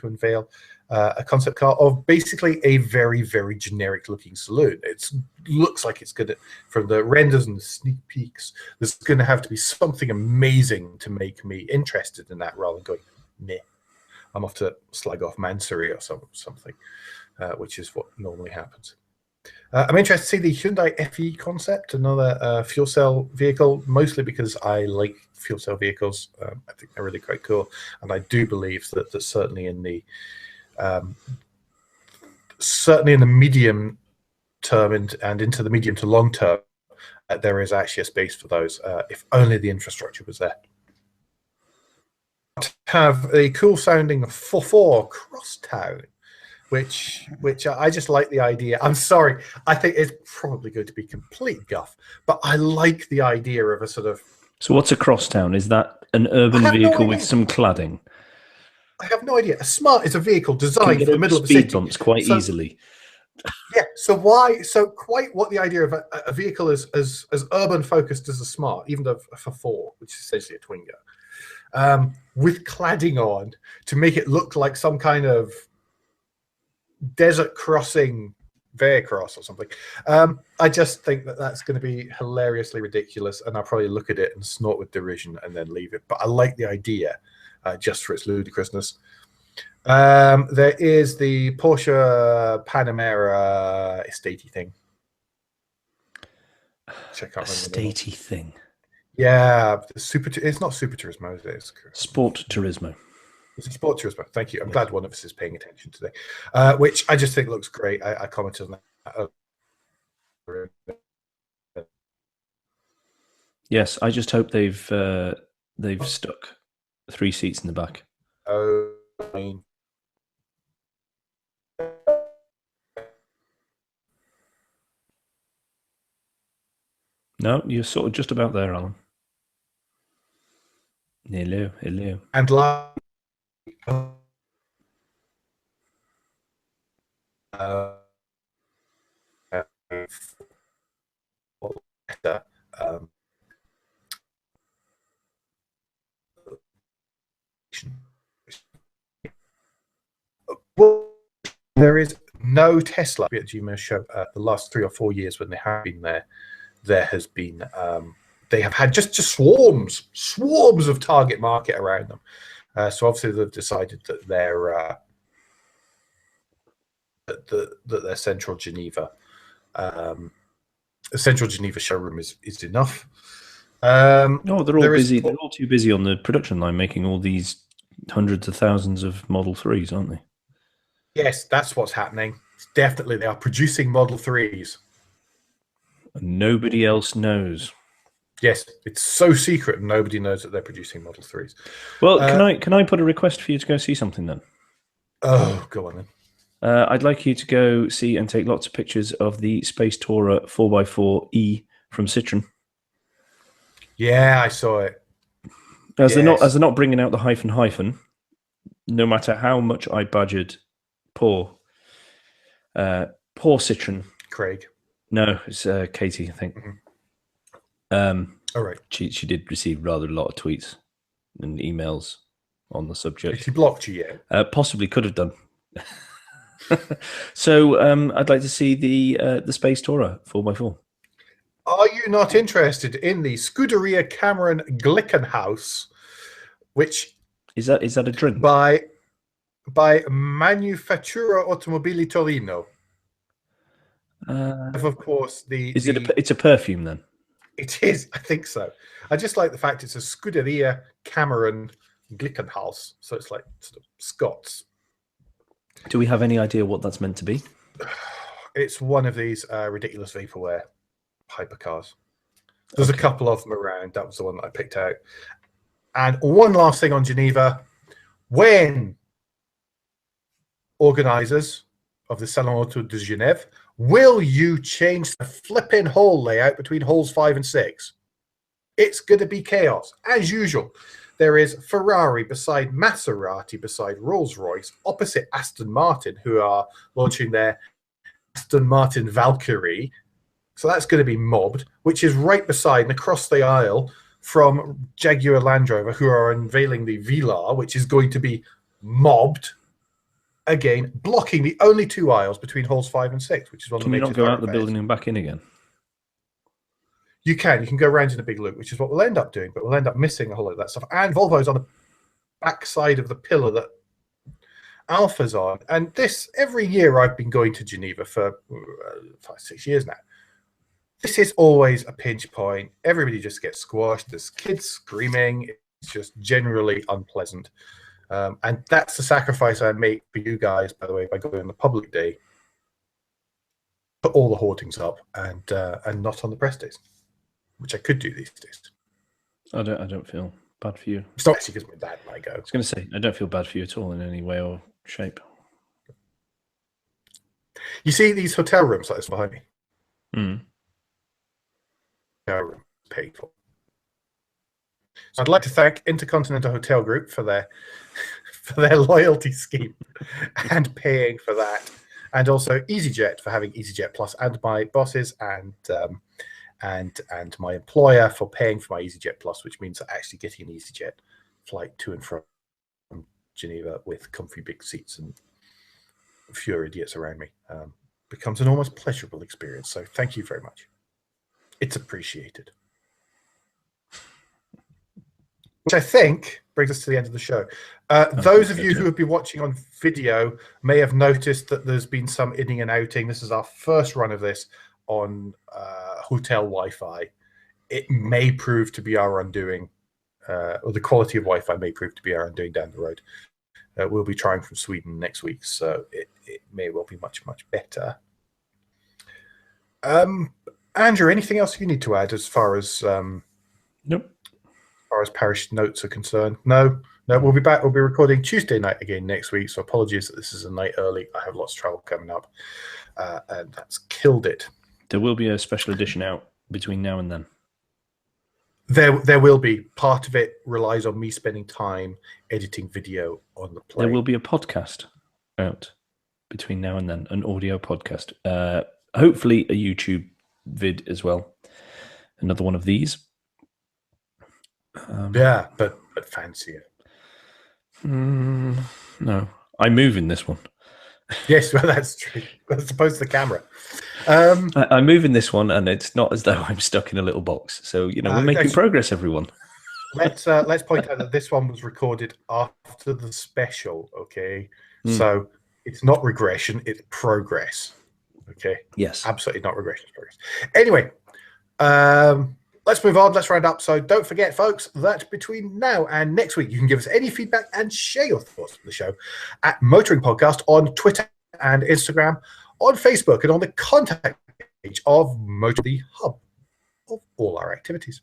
unveil a concept car of basically a very, very generic looking saloon. It looks like it's going to, from the renders and the sneak peeks, there's going to have to be something amazing to make me interested in that, rather than going, meh, I'm off to slag off Mansory or something, which is what normally happens. I'm interested to see the Hyundai FE concept, another fuel cell vehicle, mostly because I like fuel cell vehicles. I think they're really quite cool, and I do believe that certainly in the medium term and into the medium to long term, there is actually a space for those, if only the infrastructure was there. Have a cool sounding 4.4 Crosstown, which I just like the idea. I'm sorry, I think it's probably going to be complete guff, but I like the idea of a sort of. So what's a crosstown? Is that an urban vehicle with some cladding? I have no idea. A Smart is a vehicle designed for the middle of the city. Speed bumps quite easily. Yeah. So quite what the idea of a vehicle is as urban focused as a Smart, even though for 4, which is essentially a Twingo, with cladding on to make it look like some kind of desert crossing Veracross or something. I just think that's going to be hilariously ridiculous, and I'll probably look at it and snort with derision and then leave it. But I like the idea just for its ludicrousness. There is the Porsche Panamera estatey thing. Estatey thing. Yeah, it's not Super Turismo, is it? It's Sport Turismo. It's a Sport Turismo. Thank you. I'm glad one of us is paying attention today, which I just think looks great. I commented on that. Yes, I just hope they've stuck 3 seats in the back. Oh, I mean, no, you're sort of just about there, Alan. Hello. And well, there is no Tesla at GMO show. The last 3 or 4 years when they have been there has been they have had just swarms of target market around them. So obviously they've decided that their central Geneva showroom is enough. No, they're all busy. They're all too busy on the production line making all these hundreds of thousands of Model 3s, aren't they? Yes, that's what's happening. Definitely, they are producing Model 3s. And nobody else knows. Yes, it's so secret, and nobody knows that they're producing Model 3s. Well, can I put a request for you to go see something then? Oh, go on then. I'd like you to go see and take lots of pictures of the Space Tourer 4x4E from Citroën. Yeah, I saw it. As they're not bringing out the hyphen, no matter how much I badgered poor Citroën. Craig. No, it's Katie, I think. Mm-hmm. All right. She did receive rather a lot of tweets and emails on the subject. Has she blocked you yet? Possibly could have done. So I'd like to see the Space Tourer 4x4. Are you not interested in the Scuderia Cameron Glickenhaus, which is that a drink by Manufactura Automobili Torino? Of course, it's a perfume then? It is, I think so. I just like the fact it's a Scuderia Cameron Glickenhaus, so it's like sort of Scots. Do we have any idea what that's meant to be? It's one of these ridiculous vaporware hypercars. There's a couple of them around. That was the one that I picked out. And one last thing on Geneva. When organizers of the Salon Auto de Genève, will you change the flipping hole layout between holes 5 and 6? It's going to be chaos, as usual. There is Ferrari beside Maserati, beside Rolls-Royce, opposite Aston Martin, who are launching their Aston Martin Valkyrie. So that's going to be mobbed, which is right beside and across the aisle from Jaguar Land Rover, who are unveiling the Velar, which is going to be mobbed again, blocking the only 2 aisles between holes 5 and 6, which is one of the major Can you not go out the thoroughfares. building and back in again? You can go around in a big loop, which is what we'll end up doing, but we'll end up missing a whole lot of that stuff. And Volvo's on the back side of the pillar that Alpha's on. And this, every year I've been going to Geneva for 5-6 years now. This is always a pinch point. Everybody just gets squashed. There's kids screaming. It's just generally unpleasant. And that's the sacrifice I make for you guys, by the way, by going on the public day. Put all the hoardings up and not on the press days, which I could do these days. I don't feel bad for you. It's not actually because my dad might go. I was going to say, I don't feel bad for you at all in any way or shape. You see these hotel rooms like this behind me? Mm. Hotel room paid for. So I'd like to thank Intercontinental Hotel Group for their loyalty scheme and paying for that, and also EasyJet for having EasyJet Plus, and my bosses and my employer for paying for my EasyJet Plus, which means actually getting an EasyJet flight to and from Geneva with comfy big seats and fewer idiots around me becomes an almost pleasurable experience. So thank you very much. It's appreciated. Which I think brings us to the end of the show. Those of you who have been watching on video may have noticed that there's been some inning and outing. This is our first run of this on hotel Wi-Fi. It may prove to be our undoing, or the quality of Wi-Fi may prove to be our undoing down the road. We'll be trying from Sweden next week, so it may well be much, much better. Andrew, anything else you need to add as far as nope. As far as parish notes are concerned? No, we'll be back. We'll be recording Tuesday night again next week, so apologies that this is a night early. I have lots of travel coming up, and that's killed it. There will be a special edition out between now and then. There will be. Part of it relies on me spending time editing video on the plane. There will be a podcast out between now and then, an audio podcast. Hopefully a YouTube vid as well. Another one of these. Yeah, but fancier. No, I move in this one. Yes, well, that's true. As opposed to the camera. I move in this one, and it's not as though I'm stuck in a little box. So, we're making progress, everyone. Let's point out that this one was recorded after the special, okay? So it's not regression, it's progress. Okay? Yes. Absolutely not regression, it's progress. Anyway, let's move on. Let's round up. So don't forget, folks, that between now and next week, you can give us any feedback and share your thoughts on the show at Motoring Podcast on Twitter and Instagram, on Facebook, and on the contact page of Motor, the hub of all our activities.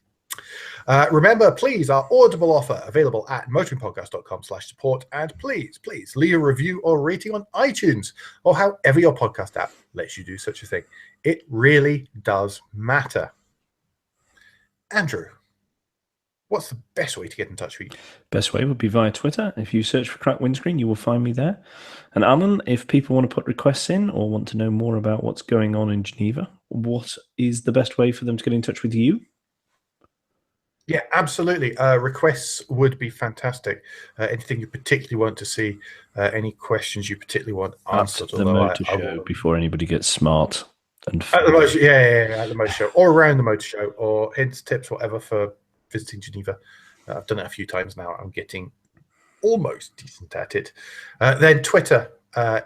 Remember, please, our Audible offer available at motoringpodcast.com/support, and please leave a review or rating on iTunes or however your podcast app lets you do such a thing. It really does matter. Andrew, what's the best way to get in touch with you? Best way would be via Twitter. If you search for Crack Windscreen, you will find me there. And Alan, if people want to put requests in or want to know more about what's going on in Geneva, what is the best way for them to get in touch with you? Yeah, absolutely. Requests would be fantastic. Anything you particularly want to see, any questions you particularly want answered. At the motor show, before anybody gets smart. And at the motor, at the motor show, or around the motor show, or hints, tips, whatever for visiting Geneva. I've done it a few times now. I'm getting almost decent at it. Then Twitter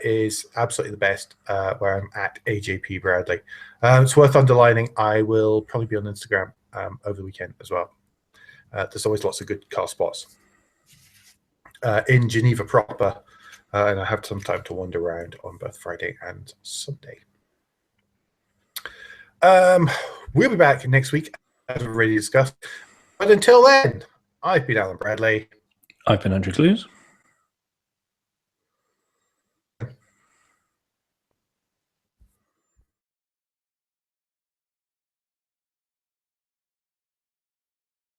is absolutely the best, where I'm at AJP Bradley. It's worth underlining. I will probably be on Instagram over the weekend as well. There's always lots of good car spots in Geneva proper, and I have some time to wander around on both Friday and Sunday. We'll be back next week, as we've already discussed. But until then, I've been Alan Bradley. I've been Andrew Clues.